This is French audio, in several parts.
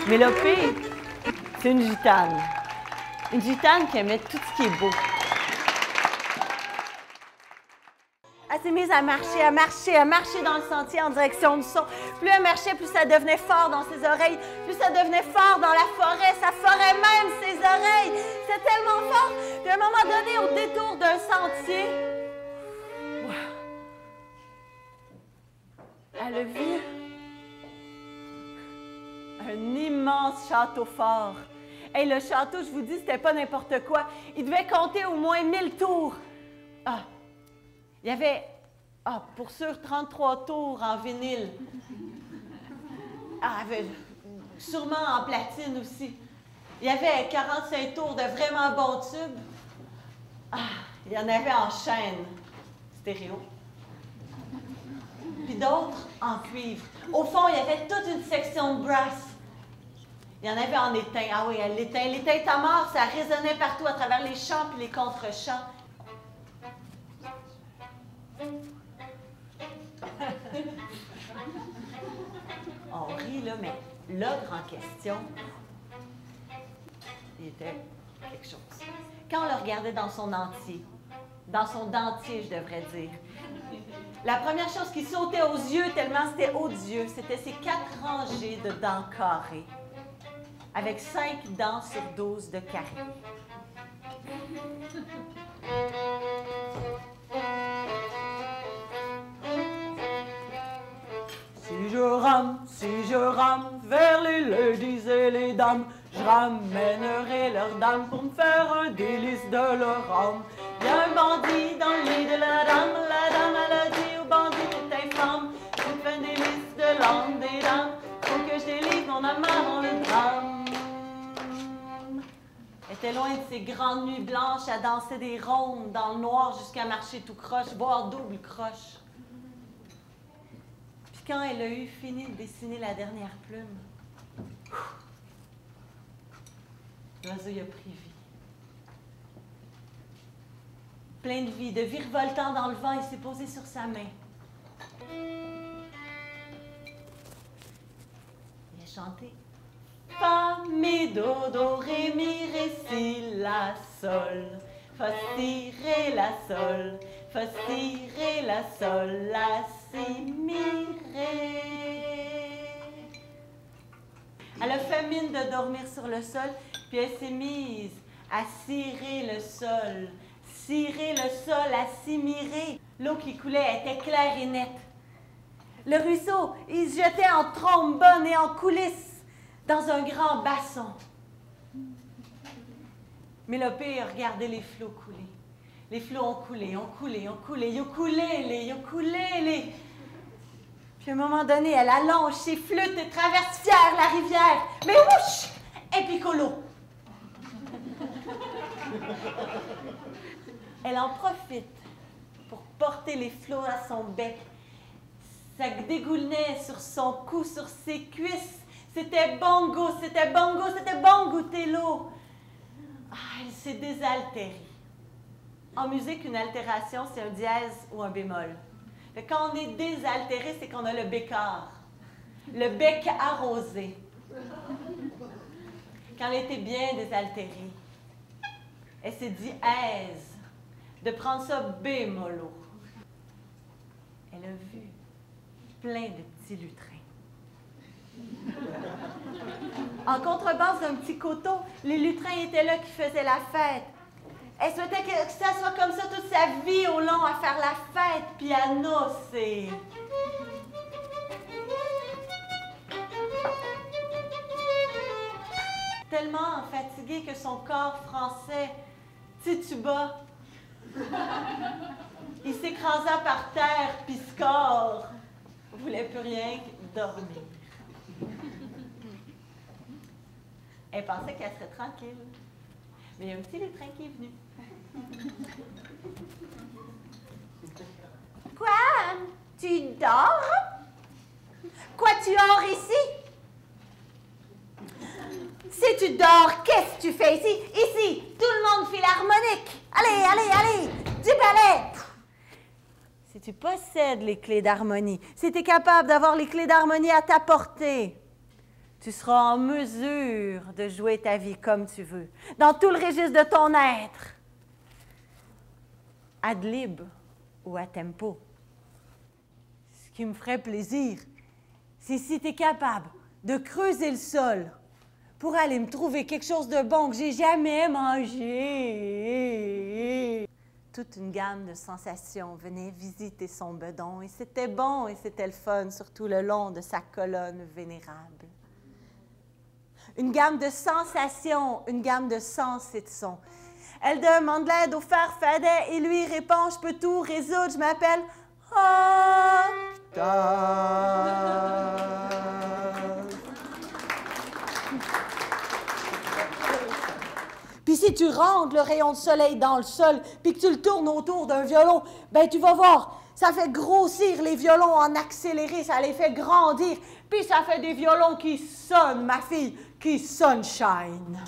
Mélopée, c'est une gitane. Une gitane qui aimait tout ce qui est beau. Elle s'est mise à marcher dans le sentier en direction du son. Plus elle marchait, plus ça devenait fort dans ses oreilles. Plus ça devenait fort dans la forêt. Ça forait même ses oreilles. C'était tellement fort. Puis à un moment donné, au détour d'un sentier, elle a vu un immense château fort. Hey, le château, je vous dis, c'était pas n'importe quoi. Il devait compter au moins 1000 tours. Ah! Il y avait, pour sûr, 33 tours en vinyle. Il y avait sûrement en platine aussi. Il y avait 45 tours de vraiment bons tubes. Il y en avait en chaîne, stéréo. Puis d'autres en cuivre. Au fond, il y avait toute une section de brass. Il y en avait en étain. Ah oui, l'étain. L'étain tamar, ça résonnait partout à travers les chants puis les contre-chants. On rit, là, mais l'ogre en question, il était quelque chose. Quand on le regardait dans son dentier, je devrais dire, la première chose qui sautait aux yeux, tellement c'était odieux, c'était ses 4 rangées de dents carrées, avec 5 dents sur 12 de carré. Si je rame vers les ladies et les dames, je ramènerai leurs dames pour me faire un délice de leur âme. Il y a un bandit dans le lit de la dame elle a dit au bandit t'es infâme, tu me fais un délice de l'âme des dames, faut que je délivre mon amant dans le drame. Elle était loin de ses grandes nuits blanches à danser des rondes dans le noir jusqu'à marcher tout croche, boire double croche. Quand elle a eu fini de dessiner la dernière plume, l'oiseau y a pris vie. Plein de vie, de virevoltant dans le vent, il s'est posé sur sa main. Il a chanté Fa, mi, do, do, ré, mi, ré, si, la, sol. Fa, si, ré, la, sol. Fa, si, ré, la, sol, la, si, mi, ré. Elle a fait mine de dormir sur le sol, puis elle s'est mise à cirer le sol. Cirer le sol, à s'imirer. L'eau qui coulait était claire et nette. Le ruisseau, il se jetait en trombone et en coulisses dans un grand basson. Mélopée a regardé les flots couler. Les flots ont coulé, ont coulé, ont coulé, ukulélé, ukulélé. Puis à un moment donné, elle allonge ses flûtes et traverse fière la rivière. Mais ouch! Et piccolo! Elle en profite pour porter les flots à son bec. Ça dégoulinait sur son cou, sur ses cuisses. C'était bongo, c'était bongo, c'était bon goûter l'eau. Elle s'est désaltérée. En musique, une altération, c'est un dièse ou un bémol. Fait que quand on est désaltéré, c'est qu'on a le bécard, le bec arrosé. Quand elle était bien désaltérée, elle s'est dit aise de prendre ça bémolo. Elle a vu plein de petits lutrins. En contrebasse d'un petit coteau, les lutrins étaient là qui faisaient la fête. Elle souhaitait que ça soit comme ça toute sa vie au long, à faire la fête puis à nocer. Tellement fatigué que son corps français tituba. Il s'écrasa par terre puis score. Il voulait plus rien que dormir. Elle pensait qu'elle serait tranquille. Mais il y a un petit lutrin qui est venu. Quoi? Tu dors? Quoi, tu dors ici? Si tu dors, qu'est-ce que tu fais ici? Ici, tout le monde philharmonique. Allez, allez, allez, du ballet. Si tu possèdes les clés d'harmonie, si tu es capable d'avoir les clés d'harmonie à ta portée, tu seras en mesure de jouer ta vie comme tu veux, dans tout le registre de ton être, ad lib ou à tempo. Ce qui me ferait plaisir, c'est si tu es capable de creuser le sol pour aller me trouver quelque chose de bon que j'ai jamais mangé. Toute une gamme de sensations venait visiter son bedon et c'était bon et c'était le fun, surtout le long de sa colonne vénérable. Une gamme de sensations, une gamme de sens et de sons. Elle demande l'aide au farfadet et lui répond « Je peux tout résoudre, je m'appelle Octave. » Puis si tu rentres le rayon de soleil dans le sol, puis que tu le tournes autour d'un violon, ben tu vas voir, ça fait grossir les violons en accéléré, ça les fait grandir, puis ça fait des violons qui sonnent, ma fille, qui sunshine.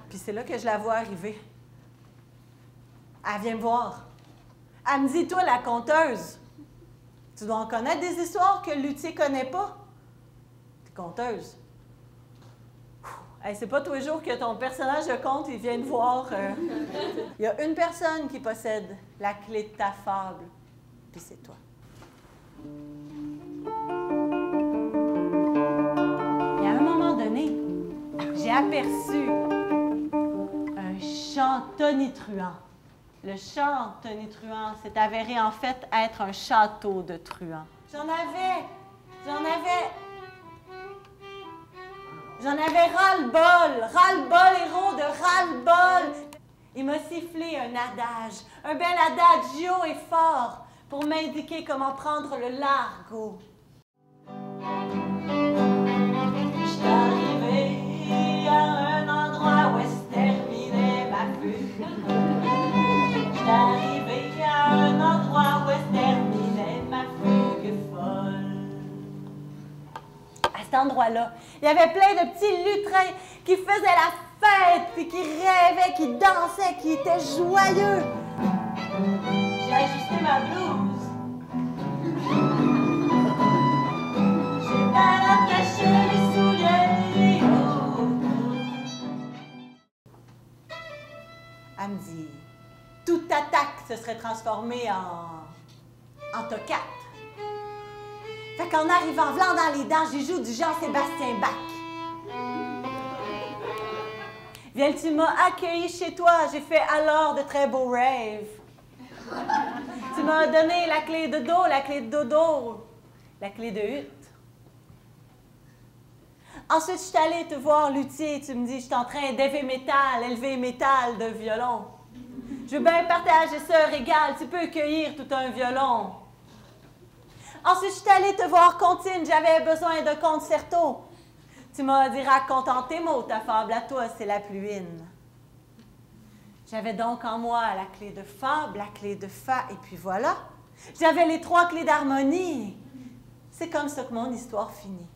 Puis c'est là que je la vois arriver. Elle vient me voir. Elle me dit, toi, la conteuse, tu dois en connaître des histoires que le luthier connaît pas. T'es conteuse. Hey, c'est pas tous les jours que ton personnage de conte, il vient te voir. Il y a une personne qui possède la clé de ta fable, puis c'est toi. Et à un moment donné, j'ai aperçu un champ tonitruant. Le champ tonitruant s'est avéré en fait être un château de truands. J'en avais ras-le-bol, héros de ras-le-bol. Il m'a sifflé un adage, un bel adagio et fort pour m'indiquer comment prendre le largo. J'étais arrivé à un endroit où se terminait ma fugue. J'étais arrivé à un endroit où se terminait ma fugue folle. À cet endroit-là, il y avait plein de petits lutrins qui faisaient la fête, puis qui rêvaient, qui dansaient, qui étaient joyeux. J'ai ajusté ma blouse. J'ai mal caché les souliers. Oh. Elle me dit, toute attaque se serait transformée en toquette. Fait qu'en arrivant blanc dans les dents, j'y joue du Jean-Sébastien Bach. Viens-tu m'as accueilli chez toi, j'ai fait alors de très beaux rêves. Tu m'as donné la clé de dos, la clé de dodo, la clé de hutte. Ensuite, je suis allée te voir luthier, tu me dis, je suis en train d'élever métal de violon. Je veux bien partager ça, régal, tu peux cueillir tout un violon. Ensuite, je suis allée te voir comptine, j'avais besoin de concerto. Tu m'as dit, raconte en tes mots, ta fable à toi, c'est la pluine. J'avais donc en moi la clé de fable, la clé de fa, et puis voilà. J'avais les 3 clés d'harmonie. C'est comme ça que mon histoire finit.